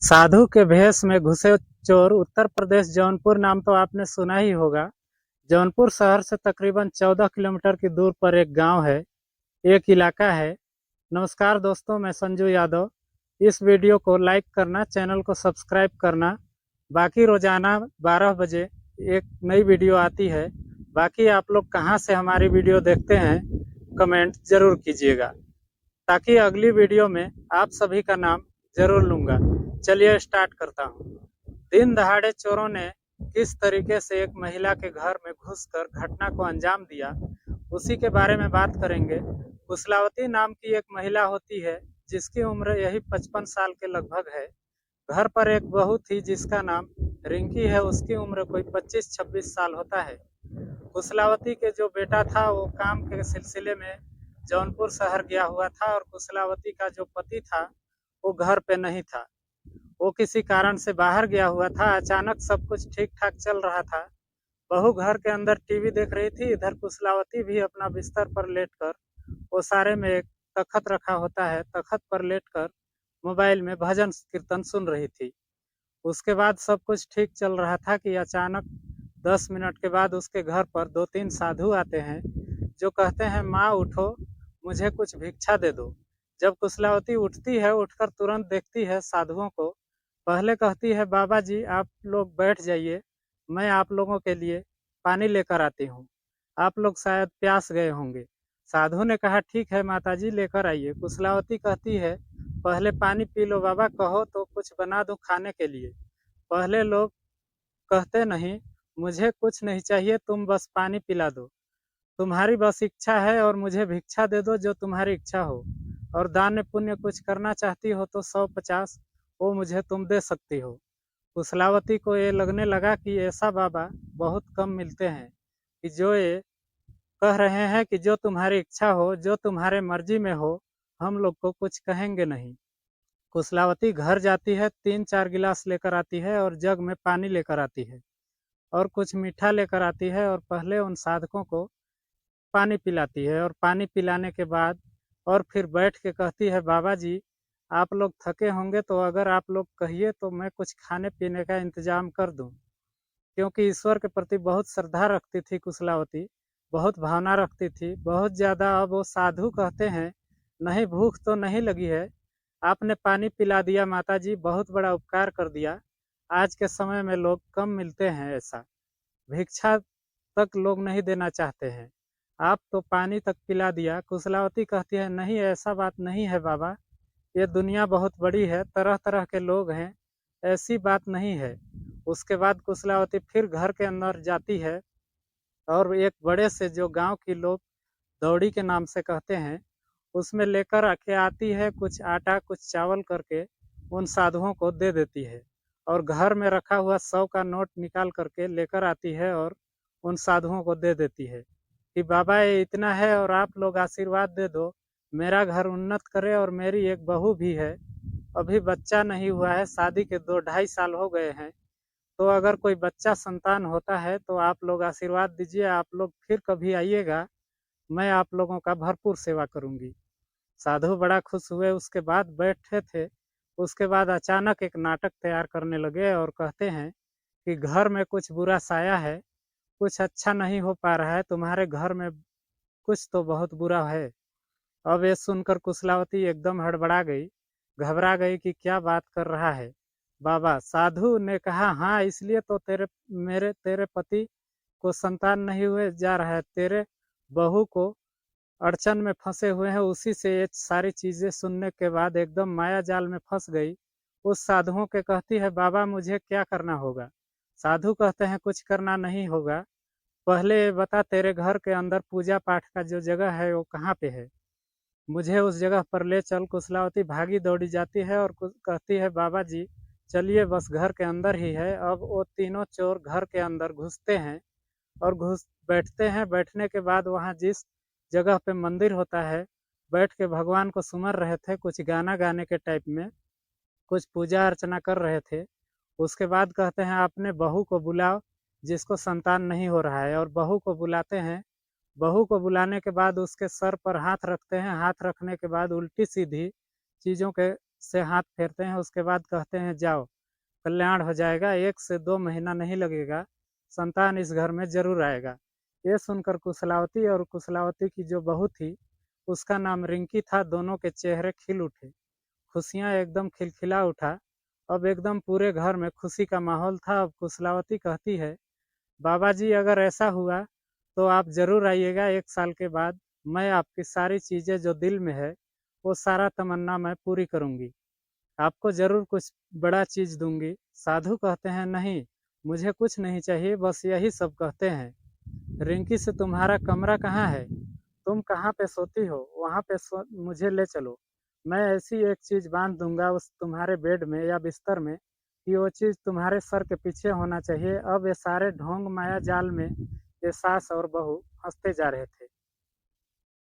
साधु के भेष में घुसे चोर। उत्तर प्रदेश जौनपुर नाम तो आपने सुना ही होगा। जौनपुर शहर से तकरीबन 14 किलोमीटर की दूर पर एक गांव है, एक इलाका है। नमस्कार दोस्तों, मैं संजू यादव। इस वीडियो को लाइक करना, चैनल को सब्सक्राइब करना। बाकी रोजाना 12 बजे एक नई वीडियो आती है। बाकी आप लोग कहां से हमारी वीडियो देखते हैं, कमेंट जरूर कीजिएगा, ताकि अगली वीडियो में आप सभी का नाम जरूर लूंगा। चलिए स्टार्ट करता हूँ। दिन दहाड़े चोरों ने किस तरीके से एक महिला के घर में घुसकर घटना को अंजाम दिया, उसी के बारे में बात करेंगे। कुशलावती नाम की एक महिला होती है, जिसकी उम्र यही 55 साल के लगभग है। घर पर एक बहू थी जिसका नाम रिंकी है, उसकी उम्र कोई 25-26 साल होता है। कुशलावती के जो बेटा था वो काम के सिलसिले में जौनपुर शहर गया हुआ था, और कुशलावती का जो पति था वो घर पे नहीं था। वो किसी कारण से बाहर गया हुआ था। अचानक सब कुछ ठीक ठाक चल रहा था। बहू घर के अंदर टीवी देख रही थी, इधर कुशलावती भी अपना बिस्तर पर लेटकर, वो सारे में एक तखत रखा होता है, तखत पर लेटकर मोबाइल में भजन कीर्तन सुन रही थी। उसके बाद सब कुछ ठीक चल रहा था कि अचानक 10 मिनट के बाद उसके घर पर 2-3 साधु आते हैं, जो कहते हैं, माँ उठो, मुझे कुछ भिक्षा दे दो। जब कुशलावती उठती है, उठकर तुरंत देखती है साधुओं को। पहले कहती है, बाबा जी आप लोग बैठ जाइए, मैं आप लोगों के लिए पानी लेकर आती हूँ, आप लोग शायद प्यास गए होंगे। साधु ने कहा, ठीक है माताजी, लेकर आइए। कुशलावती कहती है, पहले पानी पी लो बाबा, कहो तो कुछ बना दूं खाने के लिए। पहले लोग कहते नहीं, मुझे कुछ नहीं चाहिए, तुम बस पानी पिला दो। तुम्हारी बस इच्छा है और मुझे भिक्षा दे दो, जो तुम्हारी इच्छा हो। और दान पुण्य कुछ करना चाहती हो तो 100-50 वो मुझे तुम दे सकती हो। कुशलावती को ये लगने लगा कि ऐसा बाबा बहुत कम मिलते हैं, कि जो ये कह रहे हैं कि जो तुम्हारी इच्छा हो, जो तुम्हारे मर्जी में हो, हम लोग को कुछ कहेंगे नहीं। कुशलावती घर जाती है, 3-4 गिलास लेकर आती है और जग में पानी लेकर आती है और कुछ मीठा लेकर आती है, और पहले उन साधकों को पानी पिलाती है। और पानी पिलाने के बाद और फिर बैठ के कहती है, बाबा जी आप लोग थके होंगे, तो अगर आप लोग कहिए तो मैं कुछ खाने पीने का इंतजाम कर दूं। क्योंकि ईश्वर के प्रति बहुत श्रद्धा रखती थी कुशलावती, बहुत भावना रखती थी, बहुत ज़्यादा। अब वो साधु कहते हैं, नहीं भूख तो नहीं लगी है, आपने पानी पिला दिया माता जी, बहुत बड़ा उपकार कर दिया। आज के समय में लोग कम मिलते हैं ऐसा, भिक्षा तक लोग नहीं देना चाहते हैं, आप तो पानी तक पिला दिया। कुशलावती कहती है, नहीं ऐसा बात नहीं है बाबा, ये दुनिया बहुत बड़ी है, तरह तरह के लोग हैं, ऐसी बात नहीं है। उसके बाद कुशलावती फिर घर के अंदर जाती है, और एक बड़े से जो गांव के लोग दौड़ी के नाम से कहते हैं, उसमें लेकर आके आती है, कुछ आटा कुछ चावल करके उन साधुओं को दे देती है। और घर में रखा हुआ 100 का नोट निकाल करके लेकर आती है और उन साधुओं को दे देती है, कि बाबा ये इतना है और आप लोग आशीर्वाद दे दो, मेरा घर उन्नत करे। और मेरी एक बहू भी है, अभी बच्चा नहीं हुआ है, शादी के 2-2.5 साल हो गए हैं, तो अगर कोई बच्चा संतान होता है तो आप लोग आशीर्वाद दीजिए, आप लोग फिर कभी आइएगा, मैं आप लोगों का भरपूर सेवा करूंगी। साधु बड़ा खुश हुए। उसके बाद बैठे थे, उसके बाद अचानक एक नाटक तैयार करने लगे और कहते हैं कि घर में कुछ बुरा साया है, कुछ अच्छा नहीं हो पा रहा है, तुम्हारे घर में कुछ तो बहुत बुरा है। अब ये सुनकर कुशलावती एकदम हड़बड़ा गई, घबरा गई कि क्या बात कर रहा है बाबा। साधु ने कहा, हाँ इसलिए तो तेरे पति को संतान नहीं हुए जा रहा है, तेरे बहू को अड़चन में फंसे हुए हैं, उसी से ये सारी चीजें सुनने के बाद एकदम माया जाल में फंस गई। उस साधुओं के कहती है, बाबा मुझे क्या करना होगा। साधु कहते हैं, कुछ करना नहीं होगा, पहले ये बता तेरे घर के अंदर पूजा पाठ का जो जगह है वो कहाँ पे है, मुझे उस जगह पर ले चल। कुशलावती भागी दौड़ी जाती है और कहती है, बाबा जी चलिए, बस घर के अंदर ही है। अब वो तीनों चोर घर के अंदर घुसते हैं और घुस बैठते हैं। बैठने के बाद वहाँ जिस जगह पे मंदिर होता है, बैठ के भगवान को सुमर रहे थे, कुछ गाना गाने के टाइप में, कुछ पूजा अर्चना कर रहे थे। उसके बाद कहते हैं, अपने बहू को बुलाओ, जिसको संतान नहीं हो रहा है। और बहू को बुलाते हैं। बहू को बुलाने के बाद उसके सर पर हाथ रखते हैं, हाथ रखने के बाद उल्टी सीधी चीज़ों के से हाथ फेरते हैं, उसके बाद कहते हैं जाओ कल्याण हो जाएगा, 1 से 2 महीना नहीं लगेगा, संतान इस घर में ज़रूर आएगा। ये सुनकर कुशलावती और कुशलावती की जो बहू थी, उसका नाम रिंकी था, दोनों के चेहरे खिल उठे। खुशियाँ एकदम खिलखिला उठा। अब एकदम पूरे घर में खुशी का माहौल था। अब कुशलावती कहती है, बाबा जी अगर ऐसा हुआ तो आप ज़रूर आइएगा 1 साल के बाद। मैं आपकी सारी चीज़ें जो दिल में है, वो सारा तमन्ना मैं पूरी करूँगी। आपको ज़रूर कुछ बड़ा चीज़ दूँगी। साधु कहते हैं, नहीं, मुझे कुछ नहीं चाहिए, बस यही सब कहते हैं। रिंकी से तुम्हारा कमरा कहाँ है? तुम कहाँ पे सोती हो? वहाँ पे मुझे ले चलो। मैं ऐसी एक चीज़ बाँध दूँगा उस तुम्हारे बेड में या बिस्तर में कि वो चीज़ तुम्हारे सर के पीछे होना चाहिए। अब ये सारे ढोंग माया जाल में ये सास और बहू फँसते जा रहे थे।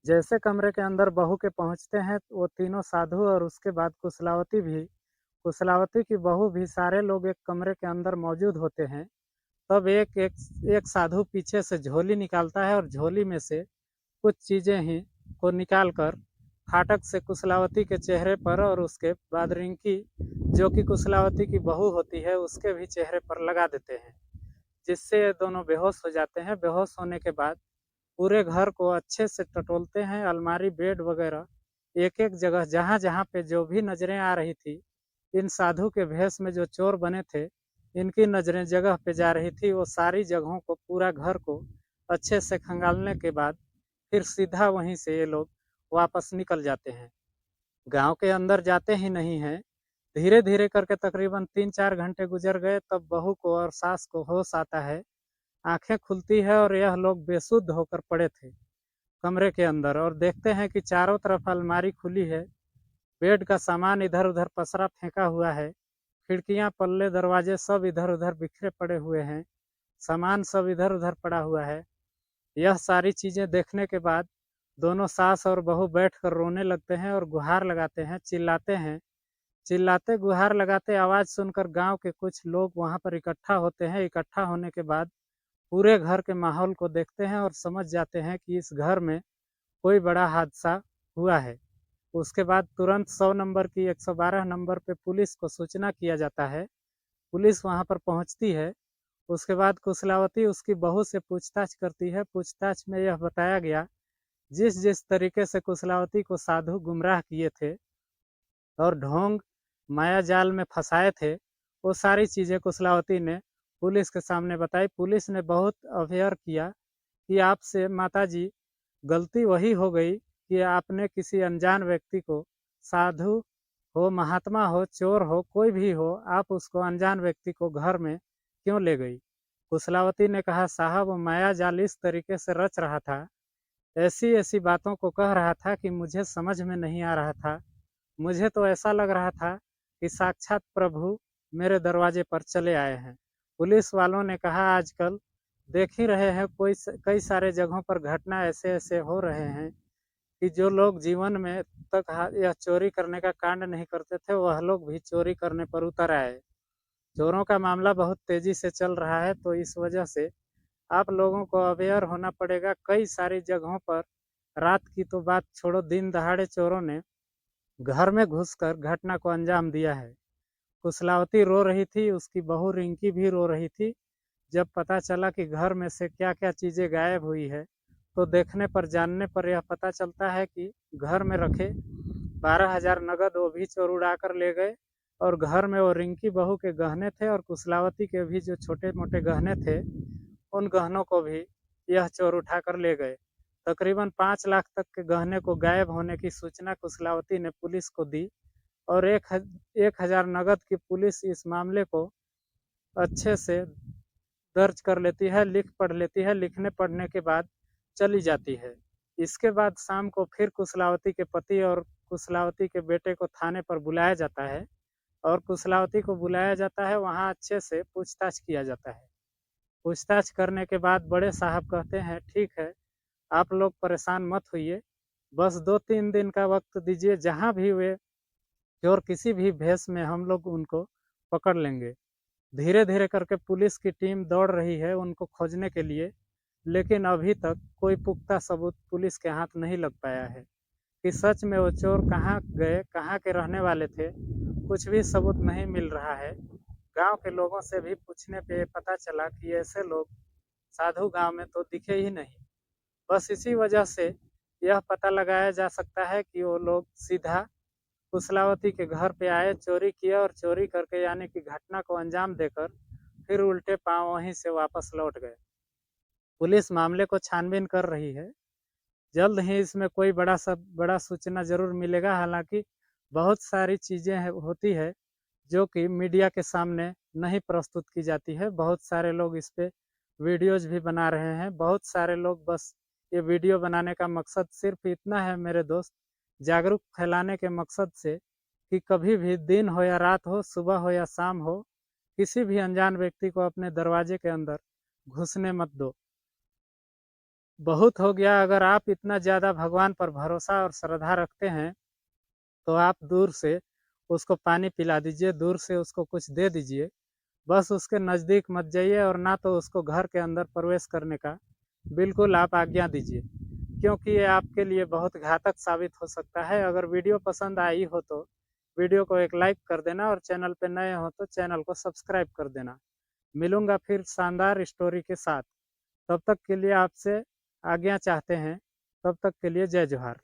जैसे कमरे के अंदर बहू के पहुँचते हैं, वो तीनों साधु और उसके बाद कुशलावती की बहू भी सारे लोग एक कमरे के अंदर मौजूद होते हैं। तब एक एक एक साधु पीछे से झोली निकालता है और झोली में से कुछ चीज़ें ही को निकाल कर फाटक से कुशलावती के चेहरे पर और उसके बाद रिंकी, जो कि कुशलावती की बहू होती है, उसके भी चेहरे पर लगा देते हैं, जिससे ये दोनों बेहोश हो जाते हैं। बेहोश होने के बाद पूरे घर को अच्छे से टटोलते हैं, अलमारी, बेड वगैरह एक-एक जगह जहाँ-जहाँ पे जो भी नज़रें आ रही थी, इन साधु के भेष में जो चोर बने थे, इनकी नज़रें जगह पे जा रही थी, वो सारी जगहों को, पूरा घर को अच्छे से खंगालने के बाद फिर सीधा वहीं से ये लोग वापस निकल जाते हैं। गाँव के अंदर जाते ही नहीं हैं। धीरे-धीरे करके तकरीबन 3-4 घंटे गुज़र गए, तब बहू को और सास को होश आता है। आँखें खुलती है और यह लोग बेसुध होकर पड़े थे कमरे के अंदर और देखते हैं कि चारों तरफ अलमारी खुली है, बेड का सामान इधर-उधर पसरा फेंका हुआ है, खिड़कियाँ, पल्ले, दरवाजे सब इधर-उधर बिखरे पड़े हुए हैं, सामान सब इधर-उधर पड़ा हुआ है। यह सारी चीज़ें देखने के बाद दोनों सास और बहू बैठकर रोने लगते हैं और गुहार लगाते हैं, चिल्लाते हैं। चिल्लाते, गुहार लगाते आवाज़ सुनकर गाँव के कुछ लोग वहाँ पर इकट्ठा होते हैं। इकट्ठा होने के बाद पूरे घर के माहौल को देखते हैं और समझ जाते हैं कि इस घर में कोई बड़ा हादसा हुआ है। उसके बाद तुरंत 100 नंबर की 112 नंबर पे पुलिस को सूचना किया जाता है। पुलिस वहाँ पर पहुँचती है। उसके बाद कुशलावती उसकी बहू से पूछताछ करती है। पूछताछ में यह बताया गया, जिस-जिस तरीके से कुशलावती को साधु गुमराह किए थे और ढोंग माया जाल में फंसाए थे, वो सारी चीज़ें कुशलावती ने पुलिस के सामने बताई। पुलिस ने बहुत अवेयर किया कि आपसे माताजी गलती वही हो गई कि आपने किसी अनजान व्यक्ति को, साधु हो, महात्मा हो, चोर हो, कोई भी हो, आप उसको, अनजान व्यक्ति को घर में क्यों ले गई? कुशलावती ने कहा, साहब वो माया जाल इस तरीके से रच रहा था, ऐसी-ऐसी बातों को कह रहा था कि मुझे समझ में नहीं आ रहा था। मुझे तो ऐसा लग रहा था कि साक्षात प्रभु मेरे दरवाजे पर चले आए हैं। पुलिस वालों ने कहा, आजकल देख ही रहे हैं कई सारे जगहों पर घटना ऐसे-ऐसे हो रहे हैं कि जो लोग जीवन में तक यह चोरी करने का कांड नहीं करते थे, वह लोग भी चोरी करने पर उतर आए। चोरों का मामला बहुत तेजी से चल रहा है, तो इस वजह से आप लोगों को अवेयर होना पड़ेगा। कई सारी जगहों पर रात की तो बात छोड़ो, दिन दहाड़े चोरों ने घर में घुसकर घटना को अंजाम दिया है। कुशलावती रो रही थी, उसकी बहू रिंकी भी रो रही थी। जब पता चला कि घर में से क्या-क्या चीज़ें गायब हुई है, तो देखने पर, जानने पर यह पता चलता है कि घर में रखे 12,000 नकद वो भी चोर उड़ा कर ले गए और घर में वो रिंकी बहू के गहने थे और कुशलावती के भी जो छोटे-मोटे गहने थे, उन गहनों को भी यह चोर उठाकर ले गए। तकरीबन 5 लाख तक के गहने को गायब होने की सूचना कुशलावती ने पुलिस को दी और 1,000 नकद की पुलिस इस मामले को अच्छे से दर्ज कर लेती है, लिख पढ़ लेती है, लिखने पढ़ने के बाद चली जाती है। इसके बाद शाम को फिर कुशलावती के पति और कुशलावती के बेटे को थाने पर बुलाया जाता है और कुशलावती को बुलाया जाता है, वहाँ अच्छे से पूछताछ किया जाता है। पूछताछ करने के बाद बड़े साहब कहते हैं, ठीक है, आप लोग परेशान मत होइए, बस 2-3 दिन का वक्त दीजिए, जहाँ भी वे चोर किसी भी भेष में, हम लोग उनको पकड़ लेंगे। धीरे-धीरे करके पुलिस की टीम दौड़ रही है उनको खोजने के लिए, लेकिन अभी तक कोई पुख्ता सबूत पुलिस के हाथ नहीं लग पाया है। कि सच में वो चोर कहाँ गए, कहाँ के रहने वाले थे, कुछ भी सबूत नहीं मिल रहा है। गांव के लोगों से भी पूछने पे पता चला कि ऐसे लोग साधु गांव में तो दिखे ही नहीं। बस इसी वजह से यह पता लगाया जा सकता है कि वो लोग सीधा कुशलावती के घर पे आए, चोरी किया और चोरी करके यानी कि घटना को अंजाम देकर फिर उल्टे पांव वहीं से वापस लौट गए। पुलिस मामले को छानबीन कर रही है। जल्द ही इसमें कोई बड़ा सूचना जरूर मिलेगा। हालांकि बहुत सारी चीज़ें होती है जो कि मीडिया के सामने नहीं प्रस्तुत की जाती है। बहुत सारे लोग इस पे वीडियोज भी बना रहे हैं। बहुत सारे लोग बस ये वीडियो बनाने का मकसद सिर्फ इतना है मेरे दोस्त, जागरूक फैलाने के मकसद से कि कभी भी दिन हो या रात हो, सुबह हो या शाम हो, किसी भी अनजान व्यक्ति को अपने दरवाजे के अंदर घुसने मत दो। बहुत हो गया। अगर आप इतना ज़्यादा भगवान पर भरोसा और श्रद्धा रखते हैं तो आप दूर से उसको पानी पिला दीजिए, दूर से उसको कुछ दे दीजिए। बस उसके नज़दीक मत जाइए और ना तो उसको घर के अंदर प्रवेश करने का बिल्कुल आप आज्ञा दीजिए, क्योंकि ये आपके लिए बहुत घातक साबित हो सकता है। अगर वीडियो पसंद आई हो तो वीडियो को एक लाइक कर देना और चैनल पे नए हो तो चैनल को सब्सक्राइब कर देना। मिलूंगा फिर शानदार स्टोरी के साथ। तब तक के लिए आपसे आज्ञा चाहते हैं। तब तक के लिए जय जोहार।